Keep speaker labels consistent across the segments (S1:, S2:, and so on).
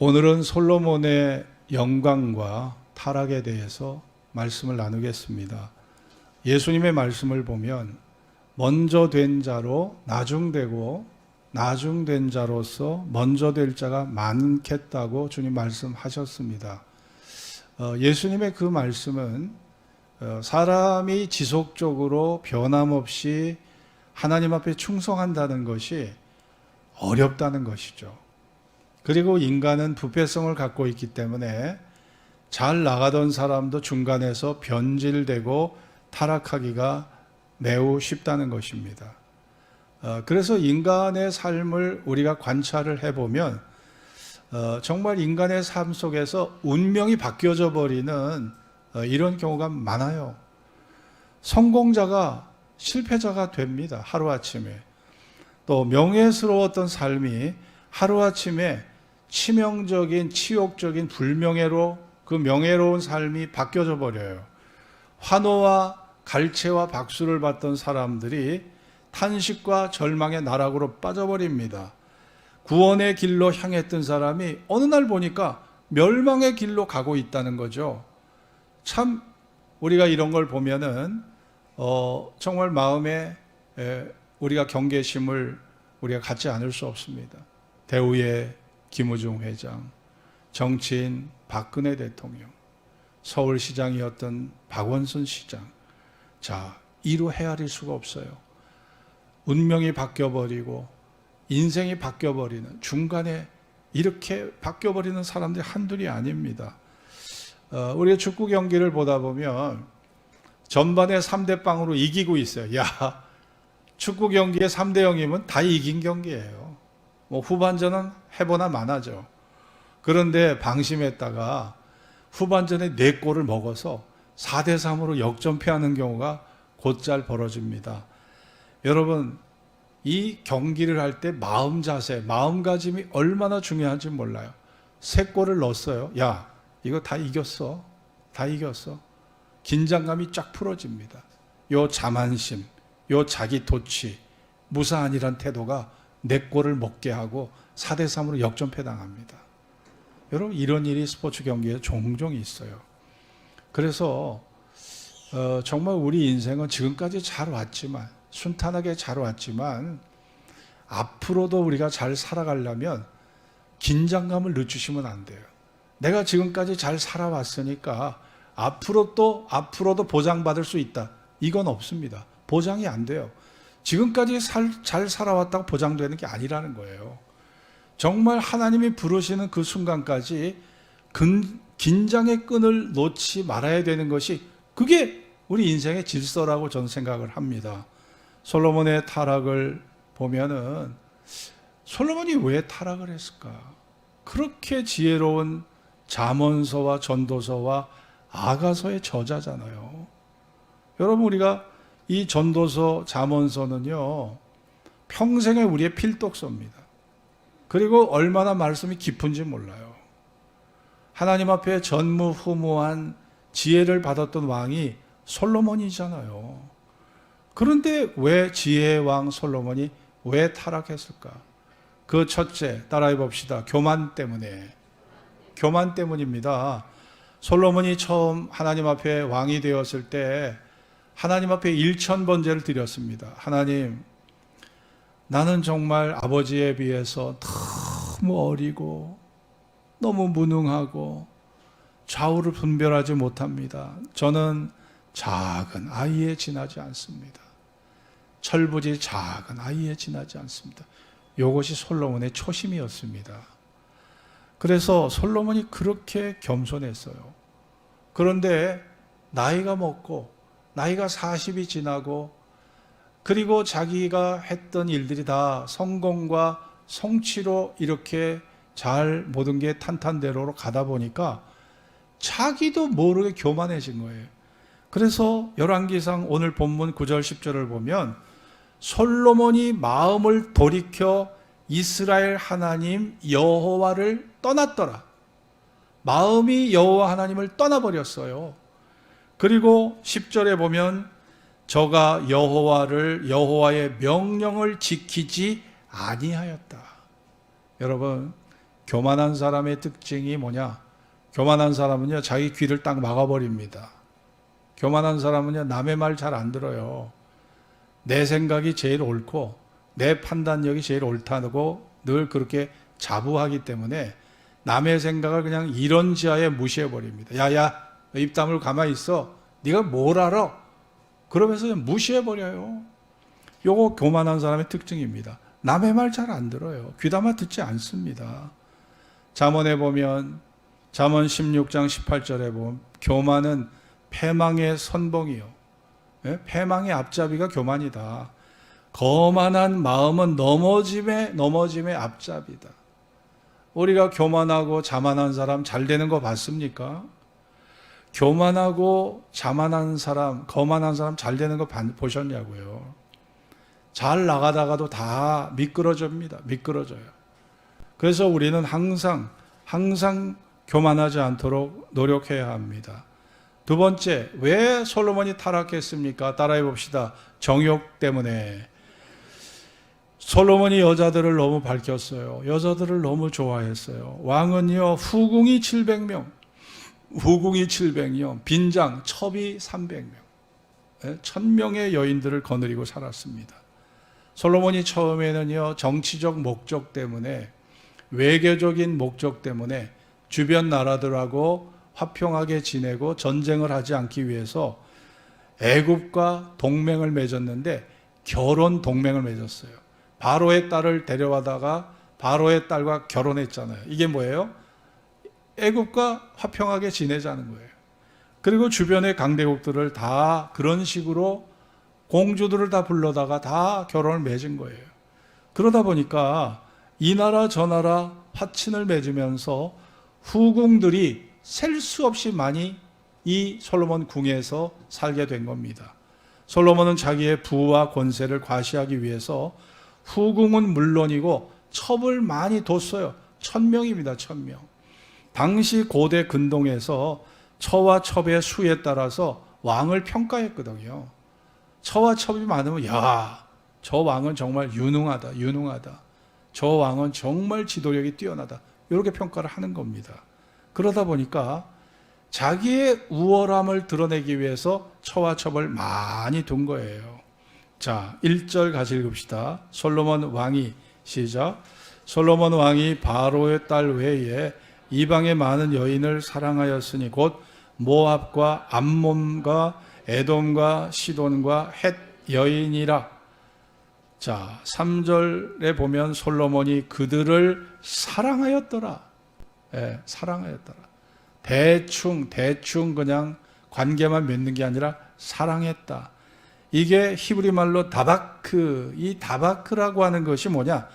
S1: 오늘은 솔로몬의 영광과 타락에 대해서 말씀을 나누겠습니다. 예수님의 말씀을 보면 먼저 된 자로 나중되고 나중된 자로서 먼저 될 자가 많겠다고 주님 말씀하셨습니다. 예수님의 그 말씀은 사람이 지속적으로 변함없이 하나님 앞에 충성한다는 것이 어렵다는 것이죠. 그리고 인간은 부패성을 갖고 있기 때문에 잘 나가던 사람도 중간에서 변질되고 타락하기가 매우 쉽다는 것입니다. 그래서 인간의 삶을 우리가 관찰을 해보면 정말 인간의 삶 속에서 운명이 바뀌어져 버리는 이런 경우가 많아요. 성공자가 실패자가 됩니다. 하루아침에. 또 명예스러웠던 삶이 하루아침에 치명적인 치욕적인 불명예로 그 명예로운 삶이 바뀌어져 버려요. 환호와 갈채와 박수를 받던 사람들이 탄식과 절망의 나락으로 빠져버립니다. 구원의 길로 향했던 사람이 어느 날 보니까 멸망의 길로 가고 있다는 거죠. 참 우리가 이런 걸 보면은 정말 마음에 우리가 경계심을 우리가 갖지 않을 수 없습니다. 대우의 김우중 회장, 정치인 박근혜 대통령, 서울시장이었던 박원순 시장. 자, 이루 헤아릴 수가 없어요. 운명이 바뀌어버리고 인생이 바뀌어버리는, 중간에 이렇게 바뀌어버리는 사람들이 한둘이 아닙니다. 우리가 축구 경기를 보다 보면 전반에 3대0으로 이기고 있어요. 야, 축구 경기에 3대0이면 다 이긴 경기예요. 후반전은 해보나 마나죠. 그런데 방심했다가 후반전에 4골을 먹어서 4대3으로 역전패하는 경우가 곧잘 벌어집니다. 여러분, 이 경기를 할 때 마음 자세, 마음가짐이 얼마나 중요한지 몰라요. 3골을 넣었어요. 야, 이거 다 이겼어. 다 이겼어. 긴장감이 쫙 풀어집니다. 요 자만심, 요 자기 도취, 무사한이란 태도가 4골을 먹게 하고 4대3으로 역전패 당합니다. 여러분, 이런 일이 스포츠 경기에 종종 있어요. 그래서 정말 우리 인생은 지금까지 잘 왔지만, 순탄하게 잘 왔지만 앞으로도 우리가 잘 살아가려면 긴장감을 늦추시면 안 돼요. 내가 지금까지 잘 살아왔으니까 앞으로도 보장받을 수 있다. 이건 없습니다. 보장이 안 돼요. 지금까지 잘 살아왔다고 보장되는 게 아니라는 거예요. 정말 하나님이 부르시는 그 순간까지 긴장의 끈을 놓지 말아야 되는 것이, 그게 우리 인생의 질서라고 저는 생각을 합니다. 솔로몬의 타락을 보면은 솔로몬이 왜 타락을 했을까? 그렇게 지혜로운 잠언서와 전도서와 아가서의 저자잖아요. 여러분, 우리가 이 전도서, 잠언서는요, 평생의 우리의 필독서입니다. 그리고 얼마나 말씀이 깊은지 몰라요. 하나님 앞에 전무후무한 지혜를 받았던 왕이 솔로몬이잖아요. 그런데 왜 지혜의 왕 솔로몬이 왜 타락했을까? 그 첫째, 따라해 봅시다. 교만 때문에. 교만 때문입니다. 솔로몬이 처음 하나님 앞에 왕이 되었을 때 하나님 앞에 1000번제를 드렸습니다. 하나님, 나는 정말 아버지에 비해서 너무 어리고 너무 무능하고 좌우를 분별하지 못합니다. 저는 작은 아이에 지나지 않습니다. 철부지 작은 아이에 지나지 않습니다. 이것이 솔로몬의 초심이었습니다. 그래서 솔로몬이 그렇게 겸손했어요. 그런데 나이가 먹고 나이가 40이 지나고, 그리고 자기가 했던 일들이 다 성공과 성취로 이렇게 잘 모든 게 탄탄대로로 가다 보니까 자기도 모르게 교만해진 거예요. 그래서 열왕기상 오늘 본문 9절 10절을 보면 솔로몬이 마음을 돌이켜 이스라엘 하나님 여호와를 떠났더라. 마음이 여호와 하나님을 떠나버렸어요. 그리고 10절에 보면 저가 여호와의 명령을 지키지 아니하였다. 여러분, 교만한 사람의 특징이 뭐냐? 교만한 사람은요, 자기 귀를 딱 막아버립니다. 교만한 사람은요, 남의 말 잘 안 들어요. 내 생각이 제일 옳고 내 판단력이 제일 옳다고 늘 그렇게 자부하기 때문에 남의 생각을 그냥 이런지하에 무시해버립니다. 야야, 입 다물고 가만히 있어. 네가 뭘 알아? 그러면서 그냥 무시해버려요. 요거 교만한 사람의 특징입니다. 남의 말 잘 안 들어요. 귀담아 듣지 않습니다. 잠언에 보면, 잠언 16장 18절에 보면 교만은 패망의 선봉이요, 패망의 앞잡이가 교만이다. 거만한 마음은 넘어짐의 앞잡이다. 우리가 교만하고 자만한 사람 잘 되는 거 봤습니까? 교만하고 자만한 사람, 거만한 사람 잘 되는 거 보셨냐고요? 잘 나가다가도 다 미끄러집니다. 미끄러져요. 그래서 우리는 항상 교만하지 않도록 노력해야 합니다. 두 번째, 왜 솔로몬이 타락했습니까? 따라해 봅시다. 정욕 때문에. 솔로몬이 여자들을 너무 밝혔어요. 여자들을 너무 좋아했어요. 왕은요, 후궁이 700명, 빈장, 첩이 300명, 1000명의 여인들을 거느리고 살았습니다. 솔로몬이 처음에는요, 정치적 목적 때문에, 외교적인 목적 때문에 주변 나라들하고 화평하게 지내고 전쟁을 하지 않기 위해서 애굽과 동맹을 맺었는데 결혼 동맹을 맺었어요. 바로의 딸을 데려와다가 바로의 딸과 결혼했잖아요. 이게 뭐예요? 애굽과 화평하게 지내자는 거예요. 그리고 주변의 강대국들을 다 그런 식으로 공주들을 다 불러다가 다 결혼을 맺은 거예요. 그러다 보니까 이 나라 저 나라 화친을 맺으면서 후궁들이 셀 수 없이 많이 이 솔로몬 궁에서 살게 된 겁니다. 솔로몬은 자기의 부와 권세를 과시하기 위해서 후궁은 물론이고 첩을 많이 뒀어요. 1000명입니다. 1000명. 당시 고대 근동에서 처와 첩의 수에 따라서 왕을 평가했거든요. 처와 첩이 많으면 야, 저 왕은 정말 유능하다. 저 왕은 정말 지도력이 뛰어나다. 이렇게 평가를 하는 겁니다. 그러다 보니까 자기의 우월함을 드러내기 위해서 처와 첩을 많이 둔 거예요. 자, 1절 같이 읽읍시다. 솔로몬 왕이, 시작. 솔로몬 왕이 바로의 딸 외에 이방의 많은 여인을 사랑하였으니 곧 모압과 암몬과 에돔과 시돈과 헷 여인이라. 자, 3절에 보면 솔로몬이 그들을 사랑하였더라. 사랑하였더라. 대충 그냥 관계만 맺는 게 아니라 사랑했다. 이게 히브리 말로 다바크, 이 다바크라고 하는 것이 뭐냐?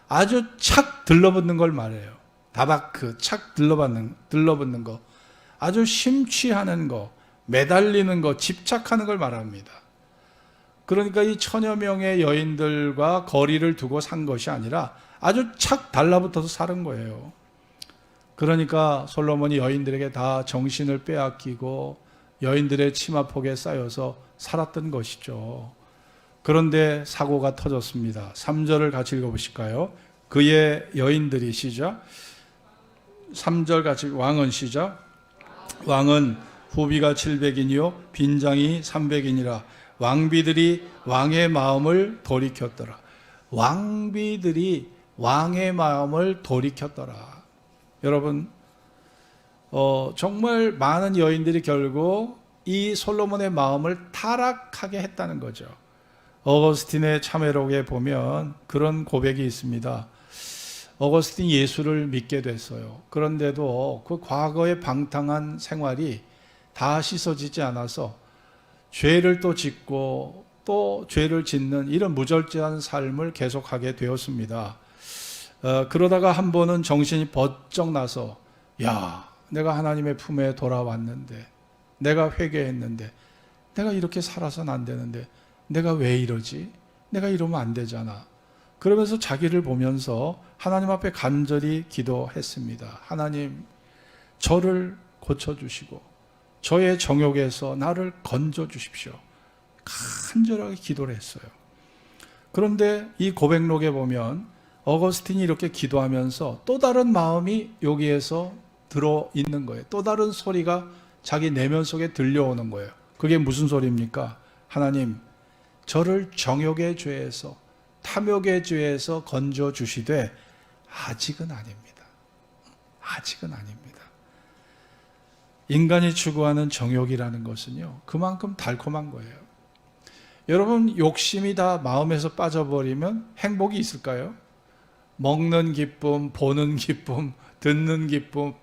S1: 아주 착 들러붙는 걸 말해요. 다바크, 착 들러붙는 거. 아주 심취하는 거, 매달리는 거, 집착하는 걸 말합니다. 그러니까 이 1000여 명의 여인들과 거리를 두고 산 것이 아니라 아주 착 달라붙어서 사는 거예요. 그러니까 솔로몬이 여인들에게 다 정신을 빼앗기고 여인들의 치마폭에 쌓여서 살았던 것이죠. 그런데 사고가 터졌습니다. 3절을 같이 읽어보실까요? 그의 여인들이, 시작. 3절 같이, 왕은, 시작. 왕은 후비가 700인이요 빈장이 300인이라 왕비들이 왕의 마음을 돌이켰더라. 왕비들이 왕의 마음을 돌이켰더라. 여러분, 정말 많은 여인들이 결국 이 솔로몬의 마음을 타락하게 했다는 거죠. 어거스틴의 참회록에 보면 그런 고백이 있습니다. 어거스틴이 예수를 믿게 됐어요. 그런데도 그 과거의 방탕한 생활이 다 씻어지지 않아서 죄를 또 짓고 또 죄를 짓는 이런 무절제한 삶을 계속하게 되었습니다. 그러다가 한 번은 정신이 번쩍 나서 야, 내가 하나님의 품에 돌아왔는데, 내가 회개했는데, 내가 이렇게 살아서는 안 되는데 내가 왜 이러지? 내가 이러면 안 되잖아. 그러면서 자기를 보면서 하나님 앞에 간절히 기도했습니다. 하나님, 저를 고쳐주시고 저의 정욕에서 나를 건져주십시오. 간절하게 기도를 했어요. 그런데 이 고백록에 보면 어거스틴이 이렇게 기도하면서 또 다른 마음이 여기에서 들어 있는 거예요. 또 다른 소리가 자기 내면 속에 들려오는 거예요. 그게 무슨 소리입니까? 하나님, 저를 정욕의 죄에서, 탐욕의 죄에서 건져 주시되 아직은 아닙니다. 아직은 아닙니다. 인간이 추구하는 정욕이라는 것은요, 그만큼 달콤한 거예요. 여러분, 욕심이 다 마음에서 빠져버리면 행복이 있을까요? 먹는 기쁨, 보는 기쁨, 듣는 기쁨,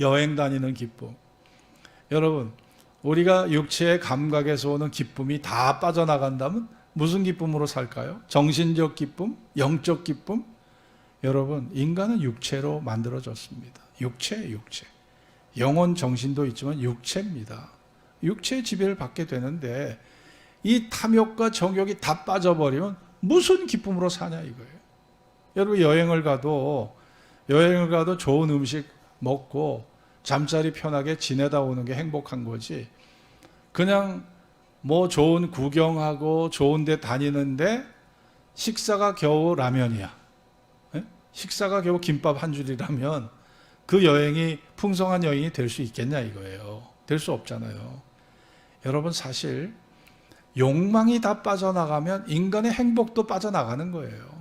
S1: 여행 다니는 기쁨. 여러분, 우리가 육체의 감각에서 오는 기쁨이 다 빠져나간다면 무슨 기쁨으로 살까요? 정신적 기쁨? 영적 기쁨? 여러분, 인간은 육체로 만들어졌습니다. 육체. 영혼, 정신도 있지만 육체입니다. 육체의 지배를 받게 되는데 이 탐욕과 정욕이 다 빠져버리면 무슨 기쁨으로 사냐 이거예요. 여러분, 여행을 가도 좋은 음식 먹고 잠자리 편하게 지내다 오는 게 행복한 거지, 그냥 뭐 좋은 구경하고 좋은 데 다니는데 식사가 겨우 라면이야, 식사가 겨우 김밥 한 줄이라면 그 여행이 풍성한 여행이 될 수 있겠냐 이거예요. 될 수 없잖아요. 여러분, 사실 욕망이 다 빠져나가면 인간의 행복도 빠져나가는 거예요.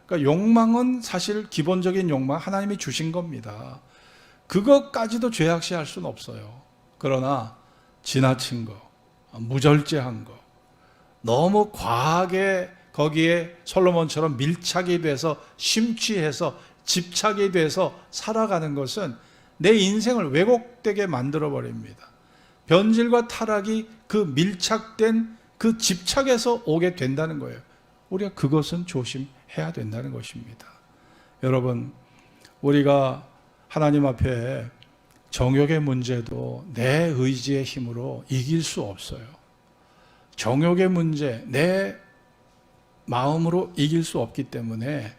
S1: 그러니까 욕망은 사실 기본적인 욕망 하나님이 주신 겁니다. 그것까지도 죄악시할 수는 없어요. 그러나 지나친 거, 무절제한 거, 너무 과하게 거기에 솔로몬처럼 밀착이 돼서 심취해서 집착이 돼서 살아가는 것은 내 인생을 왜곡되게 만들어버립니다. 변질과 타락이 그 밀착된 그 집착에서 오게 된다는 거예요. 우리가 그것은 조심해야 된다는 것입니다. 여러분, 우리가 하나님 앞에 정욕의 문제도 내 의지의 힘으로 이길 수 없어요. 정욕의 문제, 내 마음으로 이길 수 없기 때문에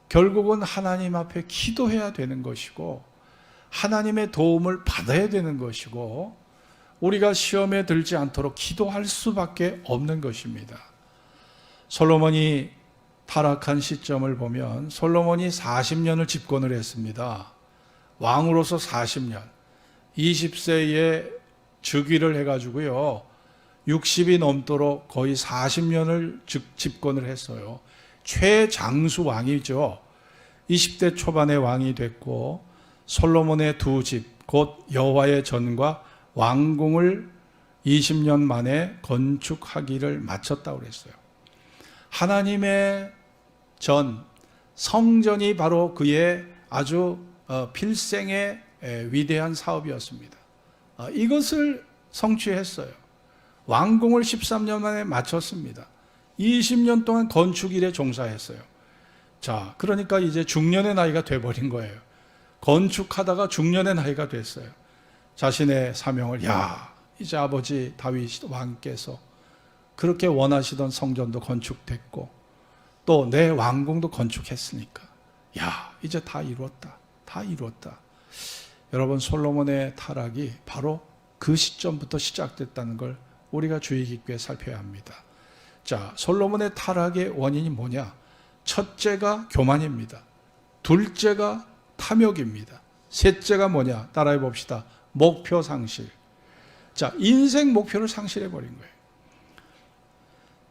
S1: 결국은 하나님 앞에 기도해야 되는 것이고 하나님의 도움을 받아야 되는 것이고 우리가 시험에 들지 않도록 기도할 수밖에 없는 것입니다. 솔로몬이 타락한 시점을 보면 솔로몬이 40년을 집권을 했습니다. 왕으로서 40년, 20세에 즉위를 해가지고요, 60이 넘도록 거의 40년을 집권을 했어요. 최장수 왕이죠. 20대 초반에 왕이 됐고 솔로몬의 두 집, 곧 여호와의 전과 왕궁을 20년 만에 건축하기를 마쳤다고 그랬어요. 하나님의 전, 성전이 바로 그의 아주 필생의 위대한 사업이었습니다. 이것을 성취했어요. 왕궁을 13년 만에 마쳤습니다. 20년 동안 건축 일에 종사했어요. 자, 그러니까 이제 중년의 나이가 돼버린 거예요. 건축하다가 중년의 나이가 됐어요. 자신의 사명을, 이제 아버지 다윗 왕께서 그렇게 원하시던 성전도 건축됐고 또 내 왕궁도 건축했으니까 이제 다 이루었다. 여러분, 솔로몬의 타락이 바로 그 시점부터 시작됐다는 걸 우리가 주의 깊게 살펴야 합니다. 자, 솔로몬의 타락의 원인이 뭐냐? 첫째가 교만입니다. 둘째가 탐욕입니다. 셋째가 뭐냐? 따라해 봅시다. 목표 상실. 자, 인생 목표를 상실해버린 거예요.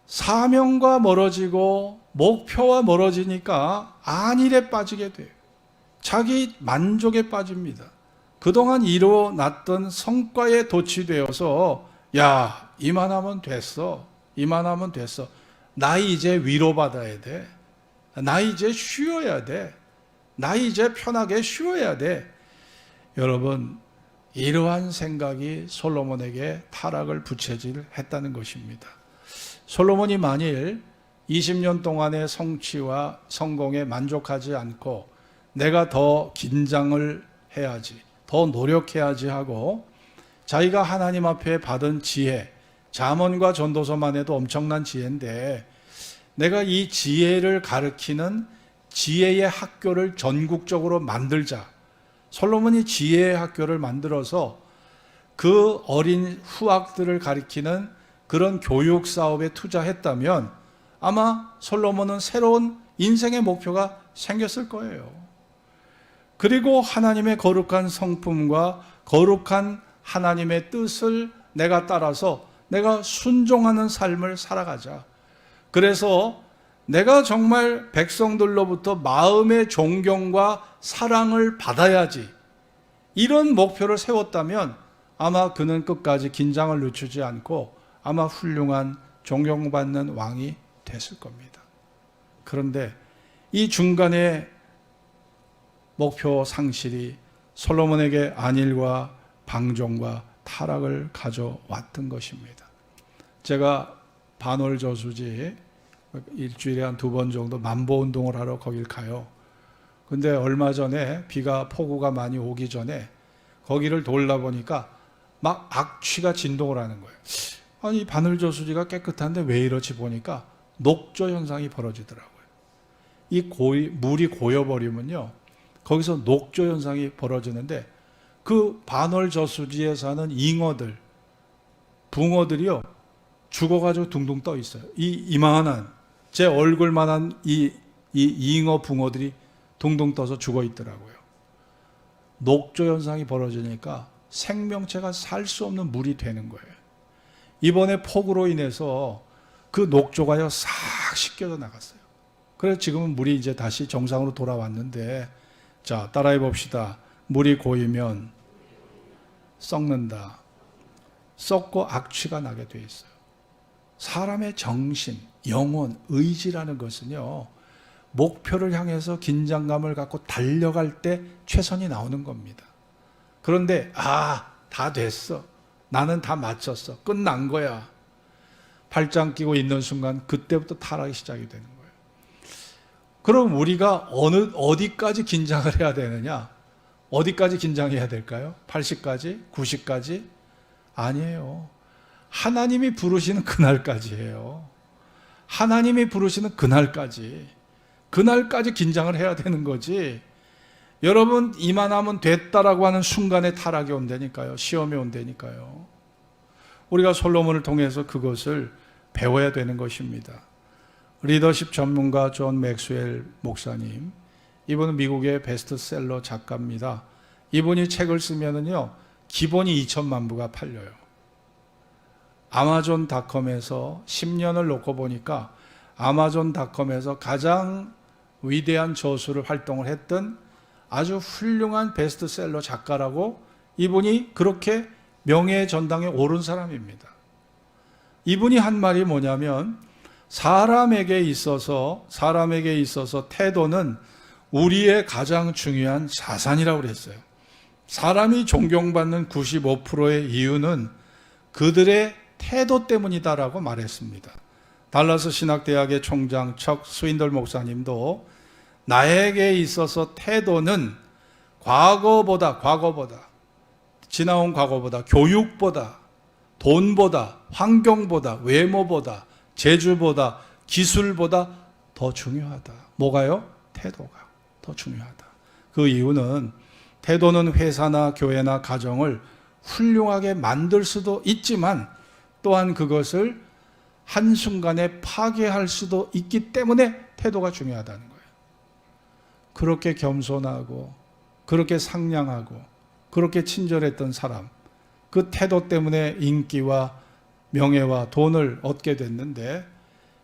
S1: 사명과 멀어지고 목표와 멀어지니까 안일에 빠지게 돼요. 자기 만족에 빠집니다. 그동안 이뤄놨던 성과에 도취되어서 이만하면 됐어. 나 이제 위로받아야 돼. 나 이제 쉬어야 돼. 나 이제 편하게 쉬어야 돼. 여러분, 이러한 생각이 솔로몬에게 타락을 부채질했다는 것입니다. 솔로몬이 만일 20년 동안의 성취와 성공에 만족하지 않고 내가 더 긴장을 해야지, 더 노력해야지 하고 자기가 하나님 앞에 받은 지혜, 잠언과 전도서만 해도 엄청난 지혜인데 내가 이 지혜를 가르치는 지혜의 학교를 전국적으로 만들자. 솔로몬이 지혜의 학교를 만들어서 그 어린 후학들을 가리키는 그런 교육 사업에 투자했다면 아마 솔로몬은 새로운 인생의 목표가 생겼을 거예요. 그리고 하나님의 거룩한 성품과 거룩한 하나님의 뜻을 내가 따라서 내가 순종하는 삶을 살아가자. 그래서 내가 정말 백성들로부터 마음의 존경과 사랑을 받아야지, 이런 목표를 세웠다면 아마 그는 끝까지 긴장을 늦추지 않고 아마 훌륭한 존경받는 왕이 됐을 겁니다. 그런데 이 중간에 목표 상실이 솔로몬에게 안일과 방종과 타락을 가져왔던 것입니다. 제가 반월저수지 일주일에 한 2번 정도 만보운동을 하러 거길 가요. 근데 얼마 전에 폭우가 많이 오기 전에 거기를 돌다 보니까 막 악취가 진동을 하는 거예요. 아니, 바늘저수지가 깨끗한데 왜 이러지 보니까 녹조 현상이 벌어지더라고요. 물이 고여버리면요, 거기서 녹조 현상이 벌어지는데 그 반월저수지에 사는 잉어들, 붕어들이요, 죽어가지고 둥둥 떠 있어요. 이만한 제 얼굴만한 이 잉어 붕어들이 둥둥 떠서 죽어 있더라고요. 녹조 현상이 벌어지니까 생명체가 살 수 없는 물이 되는 거예요. 이번에 폭우로 인해서 그 녹조가요 싹 씻겨져 나갔어요. 그래서 지금은 물이 이제 다시 정상으로 돌아왔는데, 자, 따라해 봅시다. 물이 고이면 썩는다. 썩고 악취가 나게 돼 있어요. 사람의 정신, 영혼, 의지라는 것은요, 목표를 향해서 긴장감을 갖고 달려갈 때 최선이 나오는 겁니다. 그런데 다 됐어, 나는 다 마쳤어, 끝난 거야, 팔짱 끼고 있는 순간 그때부터 타락이 시작이 되는 거예요. 그럼 우리가 어디까지 긴장을 해야 되느냐? 어디까지 긴장해야 될까요? 80까지? 90까지? 아니에요. 하나님이 부르시는 그날까지예요. 하나님이 부르시는 그날까지 긴장을 해야 되는 거지. 여러분, 이만하면 됐다라고 하는 순간에 타락이 온다니까요. 시험이 온다니까요. 우리가 솔로몬을 통해서 그것을 배워야 되는 것입니다. 리더십 전문가 존 맥스웰 목사님, 이분은 미국의 베스트셀러 작가입니다. 이분이 책을 쓰면은요, 기본이 2천만 부가 팔려요. 아마존닷컴에서 10년을 놓고 보니까 아마존닷컴에서 가장 위대한 저술을 활동을 했던 아주 훌륭한 베스트셀러 작가라고, 이분이 그렇게 명예의 전당에 오른 사람입니다. 이분이 한 말이 뭐냐면, 사람에게 있어서 태도는 우리의 가장 중요한 자산이라고 그랬어요. 사람이 존경받는 95%의 이유는 그들의 태도 때문이다라고 말했습니다. 달라스 신학대학의 총장 척 스윈들 목사님도 나에게 있어서 태도는 과거보다, 지나온 과거보다, 교육보다, 돈보다, 환경보다, 외모보다, 재주보다, 기술보다 더 중요하다. 뭐가요? 태도가 더 중요하다. 그 이유는 태도는 회사나 교회나 가정을 훌륭하게 만들 수도 있지만 또한 그것을 한순간에 파괴할 수도 있기 때문에 태도가 중요하다는 거예요. 그렇게 겸손하고 그렇게 상냥하고 그렇게 친절했던 사람, 그 태도 때문에 인기와 명예와 돈을 얻게 됐는데,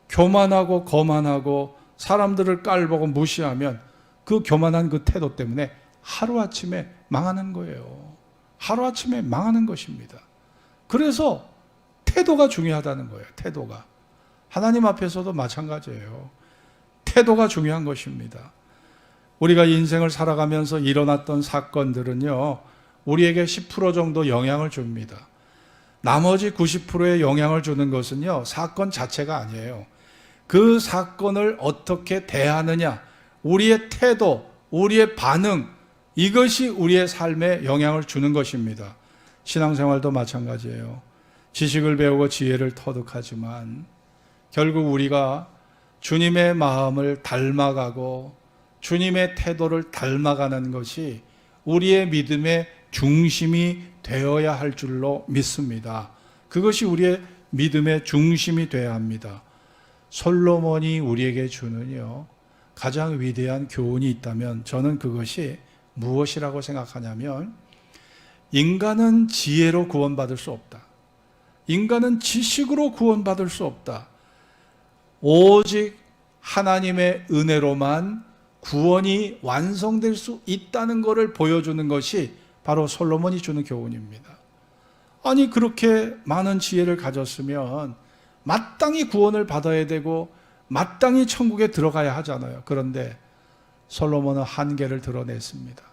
S1: 교만하고 거만하고 사람들을 깔보고 무시하면 그 교만한 그 태도 때문에 하루아침에 망하는 거예요. 하루아침에 망하는 것입니다. 그래서 태도가 중요하다는 거예요. 태도가. 하나님 앞에서도 마찬가지예요. 태도가 중요한 것입니다. 우리가 인생을 살아가면서 일어났던 사건들은요, 우리에게 10% 정도 영향을 줍니다. 나머지 90%의 영향을 주는 것은요, 사건 자체가 아니에요. 그 사건을 어떻게 대하느냐, 우리의 태도, 우리의 반응, 이것이 우리의 삶에 영향을 주는 것입니다. 신앙생활도 마찬가지예요. 지식을 배우고 지혜를 터득하지만 결국 우리가 주님의 마음을 닮아가고 주님의 태도를 닮아가는 것이 우리의 믿음의 중심이 되어야 할 줄로 믿습니다. 그것이 우리의 믿음의 중심이 되어야 합니다. 솔로몬이 우리에게 주는요, 가장 위대한 교훈이 있다면 저는 그것이 무엇이라고 생각하냐면, 인간은 지혜로 구원받을 수 없다. 인간은 지식으로 구원받을 수 없다. 오직 하나님의 은혜로만 구원이 완성될 수 있다는 것을 보여주는 것이 바로 솔로몬이 주는 교훈입니다. 아니, 그렇게 많은 지혜를 가졌으면 마땅히 구원을 받아야 되고 마땅히 천국에 들어가야 하잖아요. 그런데 솔로몬은 한계를 드러냈습니다.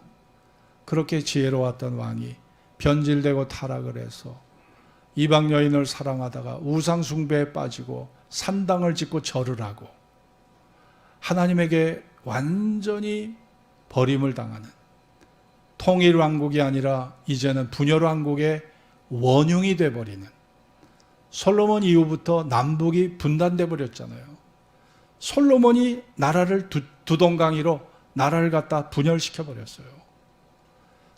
S1: 그렇게 지혜로웠던 왕이 변질되고 타락을 해서 이방 여인을 사랑하다가 우상 숭배에 빠지고 산당을 짓고 절을 하고 하나님에게 완전히 버림을 당하는, 통일 왕국이 아니라 이제는 분열 왕국의 원흉이 되어버리는, 솔로몬 이후부터 남북이 분단돼 버렸잖아요. 솔로몬이 나라를 두동강이로 나라를 갖다 분열시켜 버렸어요.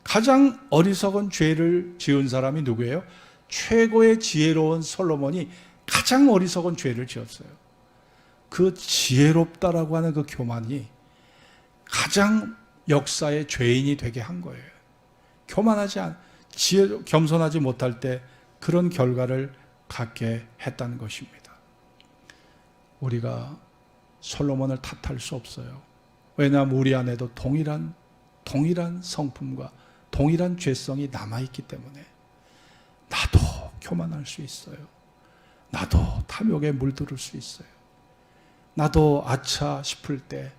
S1: 가장 어리석은 죄를 지은 사람이 누구예요? 최고의 지혜로운 솔로몬이 가장 어리석은 죄를 지었어요. 그 지혜롭다라고 하는 그 교만이 가장 역사의 죄인이 되게 한 거예요. 겸손하지 못할 때 그런 결과를 갖게 했다는 것입니다. 우리가 솔로몬을 탓할 수 없어요. 왜냐하면 우리 안에도 동일한 성품과 동일한 죄성이 남아있기 때문에 나도 교만할 수 있어요. 나도 탐욕에 물들을 수 있어요. 나도 아차 싶을 때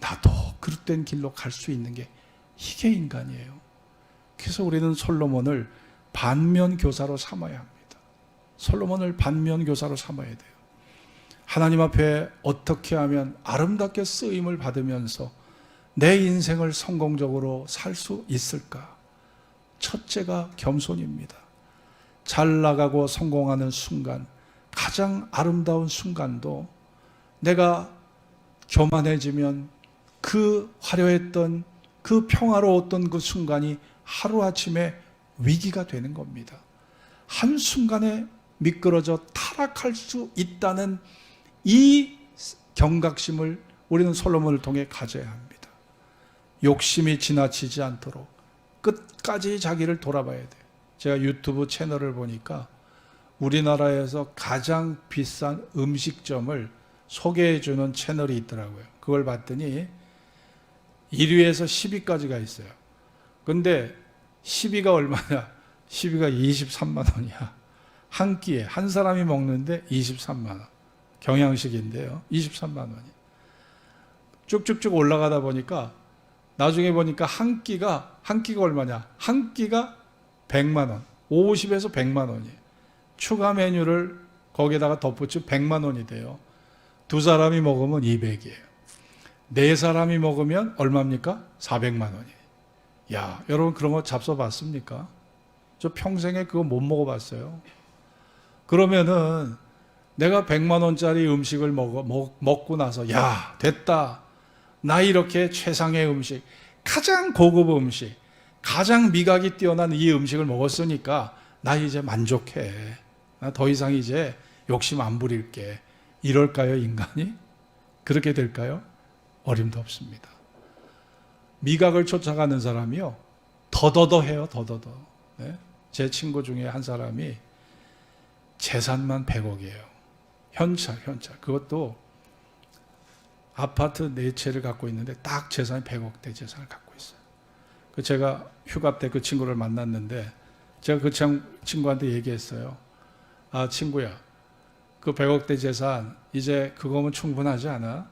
S1: 나도 그릇된 길로 갈 수 있는 게 이게 인간이에요. 그래서 우리는 솔로몬을 반면교사로 삼아야 합니다. 솔로몬을 반면교사로 삼아야 돼요. 하나님 앞에 어떻게 하면 아름답게 쓰임을 받으면서 내 인생을 성공적으로 살 수 있을까? 첫째가 겸손입니다. 잘 나가고 성공하는 순간, 가장 아름다운 순간도 내가 교만해지면 그 화려했던, 그 평화로웠던 그 순간이 하루아침에 위기가 되는 겁니다. 한순간에 미끄러져 타락할 수 있다는 이 경각심을 우리는 솔로몬을 통해 가져야 합니다. 욕심이 지나치지 않도록 끝까지 자기를 돌아봐야 돼요. 제가 유튜브 채널을 보니까 우리나라에서 가장 비싼 음식점을 소개해주는 채널이 있더라고요. 그걸 봤더니 1위에서 10위까지가 있어요. 근데 10위가 얼마냐? 10위가 23만 원이야. 한 끼에 한 사람이 먹는데 23만 원. 경양식인데요. 23만 원이. 쭉쭉쭉 올라가다 보니까 나중에 보니까 한 끼가 얼마냐? 한 끼가 100만 원. 50에서 100만 원이에요. 추가 메뉴를 거기에다가 덧붙이면 100만 원이 돼요. 두 사람이 먹으면 200이에요. 네 사람이 먹으면 얼마입니까? 400만 원이에요. 야, 여러분 그런 거 잡숴봤습니까? 저 평생에 그거 못 먹어봤어요. 그러면은 내가 100만 원짜리 음식을 먹고 나서 야, 됐다. 나 이렇게 최상의 음식, 가장 고급 음식, 가장 미각이 뛰어난 이 음식을 먹었으니까 나 이제 만족해. 나 더 이상 이제 욕심 안 부릴게. 이럴까요, 인간이? 그렇게 될까요? 어림도 없습니다. 미각을 쫓아가는 사람이요, 더더더해요, 더더더. 네? 제 친구 중에 한 사람이 재산만 100억이에요. 현찰. 그것도 아파트 4채를 갖고 있는데 딱 재산이 100억대 재산을 갖고 있어요. 제가 휴가 때 그 친구를 만났는데 제가 그 친구한테 얘기했어요. 아, 친구야, 그 100억대 재산 이제 그거면 충분하지 않아?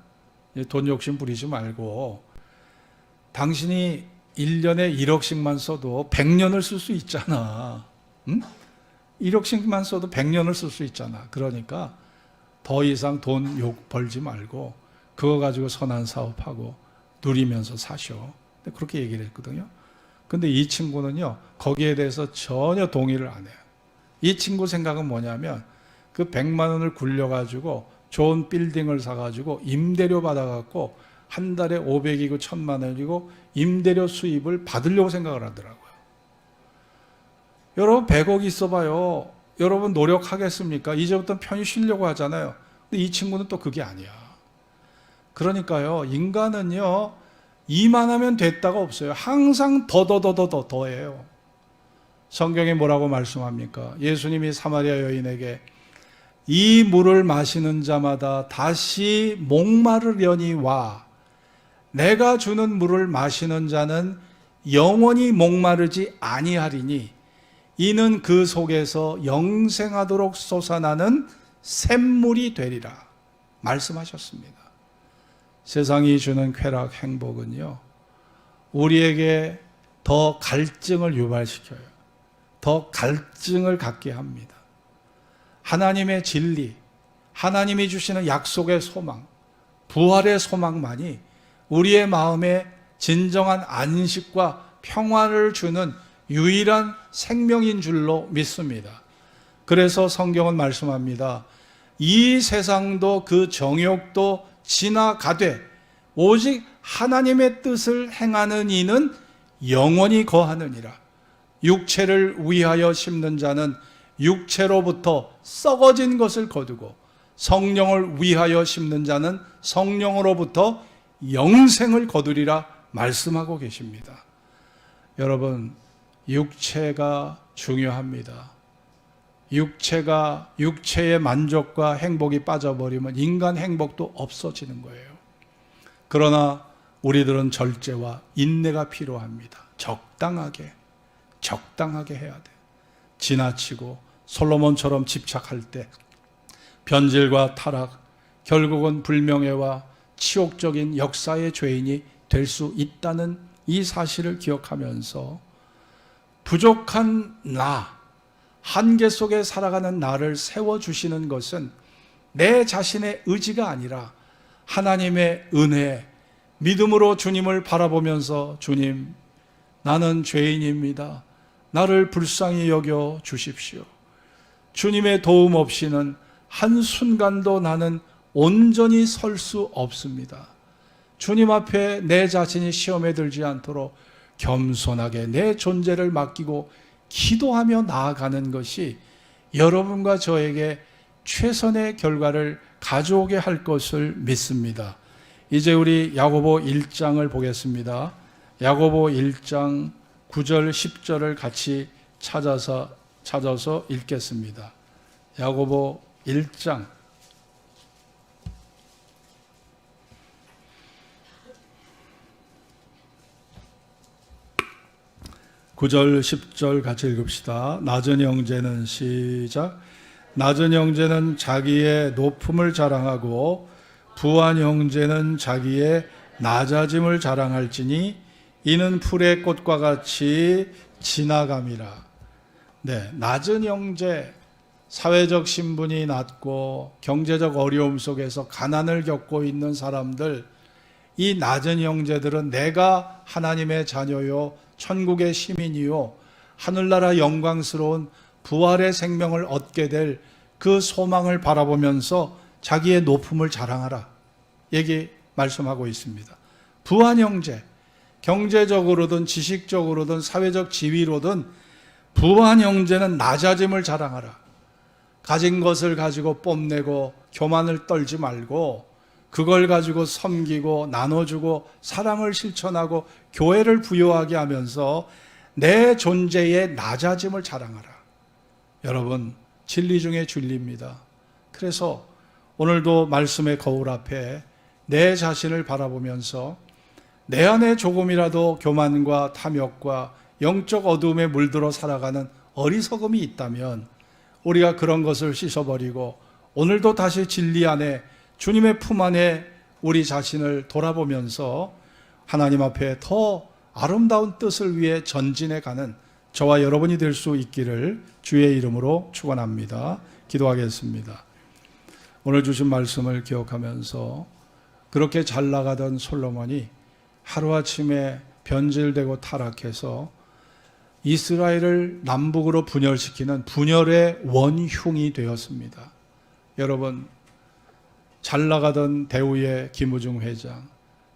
S1: 돈 욕심 부리지 말고 당신이 1년에 1억씩만 써도 100년을 쓸 수 있잖아. 응? 1억씩만 써도 100년을 쓸 수 있잖아. 그러니까 더 이상 돈 벌지 말고 그거 가지고 선한 사업하고 누리면서 사셔. 그렇게 얘기를 했거든요. 근데 이 친구는요, 거기에 대해서 전혀 동의를 안 해요. 이 친구 생각은 뭐냐면 그 100만 원을 굴려가지고 좋은 빌딩을 사가지고 임대료 받아갖고 한 달에 500이고 1000만 원이고 임대료 수입을 받으려고 생각을 하더라고요. 여러분 100억 있어봐요. 여러분 노력하겠습니까? 이제부터 편히 쉬려고 하잖아요. 근데 이 친구는 또 그게 아니야. 그러니까요, 인간은요, 이만하면 됐다가 없어요. 항상 더해요. 성경에 뭐라고 말씀합니까? 예수님이 사마리아 여인에게 이 물을 마시는 자마다 다시 목마르려니와 내가 주는 물을 마시는 자는 영원히 목마르지 아니하리니 이는 그 속에서 영생하도록 솟아나는 샘물이 되리라 말씀하셨습니다. 세상이 주는 쾌락, 행복은요, 우리에게 더 갈증을 유발시켜요. 더 갈증을 갖게 합니다. 하나님의 진리, 하나님이 주시는 약속의 소망, 부활의 소망만이 우리의 마음에 진정한 안식과 평화를 주는 유일한 생명인 줄로 믿습니다. 그래서 성경은 말씀합니다. 이 세상도 그 정욕도 지나가되 오직 하나님의 뜻을 행하는 이는 영원히 거하느니라. 육체를 위하여 심는 자는 육체로부터 썩어진 것을 거두고 성령을 위하여 심는 자는 성령으로부터 영생을 거두리라 말씀하고 계십니다. 여러분, 육체가 중요합니다. 육체의 만족과 행복이 빠져버리면 인간 행복도 없어지는 거예요. 그러나 우리들은 절제와 인내가 필요합니다. 적당하게 해야 돼. 지나치고 솔로몬처럼 집착할 때 변질과 타락, 결국은 불명예와 치욕적인 역사의 죄인이 될 수 있다는 이 사실을 기억하면서 부족한 나, 한계 속에 살아가는 나를 세워주시는 것은 내 자신의 의지가 아니라 하나님의 은혜, 믿음으로 주님을 바라보면서 주님, 나는 죄인입니다. 나를 불쌍히 여겨 주십시오. 주님의 도움 없이는 한순간도 나는 온전히 설 수 없습니다. 주님 앞에 내 자신이 시험에 들지 않도록 겸손하게 내 존재를 맡기고 기도하며 나아가는 것이 여러분과 저에게 최선의 결과를 가져오게 할 것을 믿습니다. 이제 우리 야고보 1장을 보겠습니다. 야고보 1장 9절 10절을 같이 찾아서 읽겠습니다. 야고보 1장 9절 10절 같이 읽읍시다. 낮은 형제는 시작. 낮은 형제는 자기의 높음을 자랑하고 부한 형제는 자기의 낮아짐을 자랑할지니 이는 풀의 꽃과 같이 지나감이라. 네, 낮은 형제, 사회적 신분이 낮고 경제적 어려움 속에서 가난을 겪고 있는 사람들, 이 낮은 형제들은 내가 하나님의 자녀요 천국의 시민이요 하늘나라 영광스러운 부활의 생명을 얻게 될 그 소망을 바라보면서 자기의 높음을 자랑하라 말씀하고 있습니다. 부한 형제, 경제적으로든 지식적으로든 사회적 지위로든 부한 형제는 낮아짐을 자랑하라. 가진 것을 가지고 뽐내고 교만을 떨지 말고 그걸 가지고 섬기고 나눠주고 사랑을 실천하고 교회를 부요하게 하면서 내 존재의 낮아짐을 자랑하라. 여러분, 진리 중에 진리입니다. 그래서 오늘도 말씀의 거울 앞에 내 자신을 바라보면서 내 안에 조금이라도 교만과 탐욕과 영적 어두움에 물들어 살아가는 어리석음이 있다면 우리가 그런 것을 씻어버리고 오늘도 다시 진리 안에 주님의 품 안에 우리 자신을 돌아보면서 하나님 앞에 더 아름다운 뜻을 위해 전진해 가는 저와 여러분이 될 수 있기를 주의 이름으로 축원합니다. 기도하겠습니다. 오늘 주신 말씀을 기억하면서 그렇게 잘 나가던 솔로몬이 하루아침에 변질되고 타락해서 이스라엘을 남북으로 분열시키는 분열의 원흉이 되었습니다. 여러분, 잘 나가던 대우의 김우중 회장,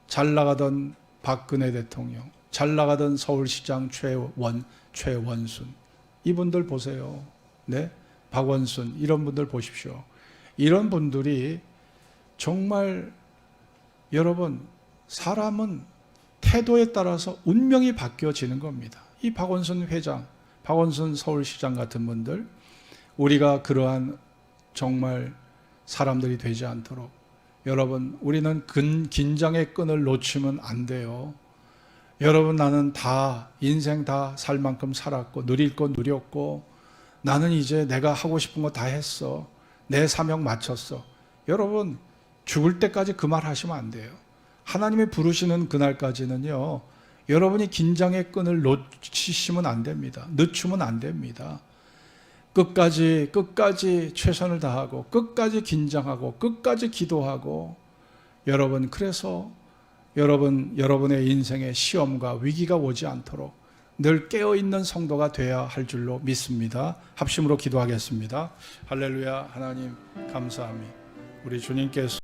S1: 잘 나가던 박근혜 대통령, 잘 나가던 서울시장 최원순, 이분들 보세요. 네? 박원순, 이런 분들 보십시오. 이런 분들이 정말 여러분, 사람은 태도에 따라서 운명이 바뀌어지는 겁니다. 이 박원순 회장, 박원순 서울시장 같은 분들, 우리가 그러한 정말 사람들이 되지 않도록, 여러분, 우리는 긴장의 끈을 놓치면 안 돼요. 여러분, 나는 다 인생 다 살 만큼 살았고 누릴 거 누렸고 나는 이제 내가 하고 싶은 거 다 했어. 내 사명 마쳤어. 여러분, 죽을 때까지 그 말 하시면 안 돼요. 하나님이 부르시는 그날까지는요, 여러분이 긴장의 끈을 놓치시면 안 됩니다. 늦추면 안 됩니다. 끝까지 최선을 다하고 끝까지 긴장하고 끝까지 기도하고, 여러분, 그래서 여러분의 인생에 시험과 위기가 오지 않도록 늘 깨어있는 성도가 되어야 할 줄로 믿습니다. 합심으로 기도하겠습니다. 할렐루야. 하나님 감사합니다. 우리 주님께서